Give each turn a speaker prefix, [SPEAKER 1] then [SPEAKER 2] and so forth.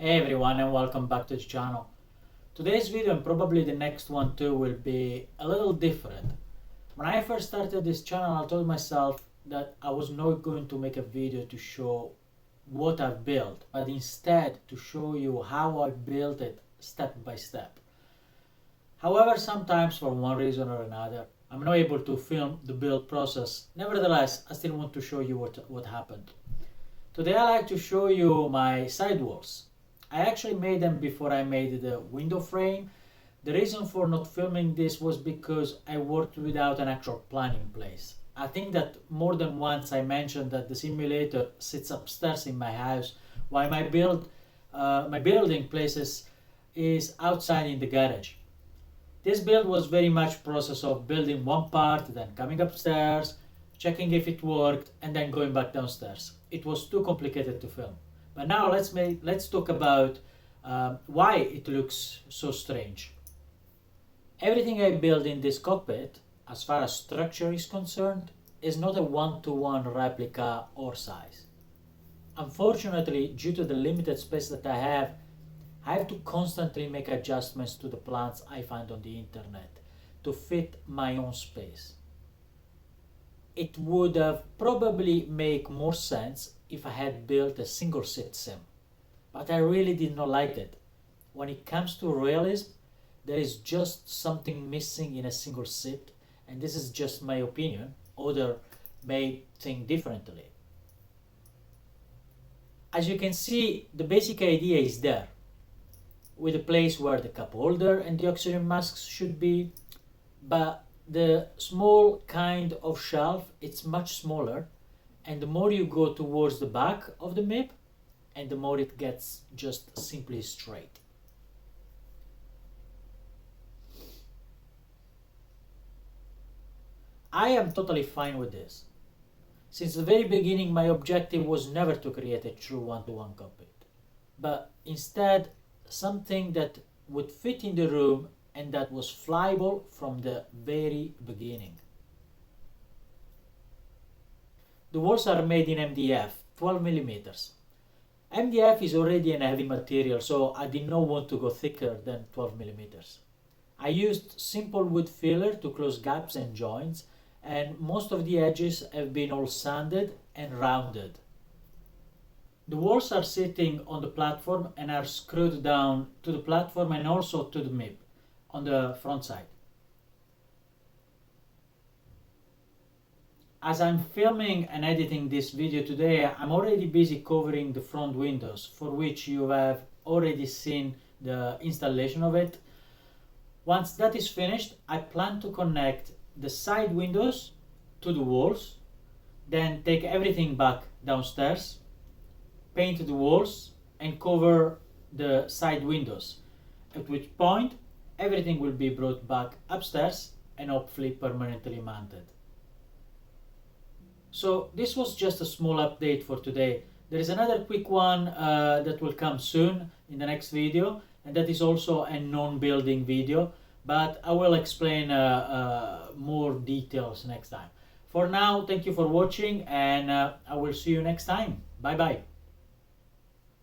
[SPEAKER 1] Hey everyone, and welcome back to the channel. Today's video, and probably the next one too, will be a little different. When I first started this channel, I told myself that I was not going to make a video to show what I've built, but instead to show you how I built it step by step. However, sometimes for one reason or another, I'm not able to film the build process. Nevertheless, I still want to show you what happened. Today I like to show you my sidewalls. I actually made them before I made the window frame. The reason for not filming this was because I worked without an actual plan in place. I think that more than once I mentioned that the simulator sits upstairs in my house while my building places is outside in the garage. This build was very much process of building one part, then coming upstairs, checking if it worked, and then going back downstairs. It was too complicated to film. But now let's talk about why it looks so strange. Everything I build in this cockpit, as far as structure is concerned, is not a one-to-one replica or size. Unfortunately, due to the limited space that I have to constantly make adjustments to the plans I find on the internet to fit my own space. It would have probably make more sense if I had built a single seat sim, but I really did not like it. When it comes to realism, there is just something missing in a single seat, and this is just my opinion. Others may think differently. As you can see, the basic idea is there, with a place where the cup holder and the oxygen masks should be, but the small kind of shelf, it's much smaller, and the more you go towards the back of the MIP, and the more it gets just simply straight. I am totally fine with this. Since the very beginning, my objective was never to create a true one-to-one cockpit, but instead something that would fit in the room and that was flyable from the very beginning. The walls are made in MDF, 12 millimeters. MDF is already a heavy material, so I did not want to go thicker than 12 millimeters. I used simple wood filler to close gaps and joints, and most of the edges have been all sanded and rounded. The walls are sitting on the platform and are screwed down to the platform and also to the MIP on the front side. As I'm filming and editing this video today, I'm already busy covering the front windows, for which you have already seen the installation of it. Once that is finished, I plan to connect the side windows to the walls, then take everything back downstairs, paint the walls and cover the side windows, at which point everything will be brought back upstairs and hopefully permanently mounted. So this was just a small update for today. There is another quick one that will come soon in the next video, and that is also a non-building video, but I will explain more details next time. For now, thank you for watching, and I will see you next time. Bye bye.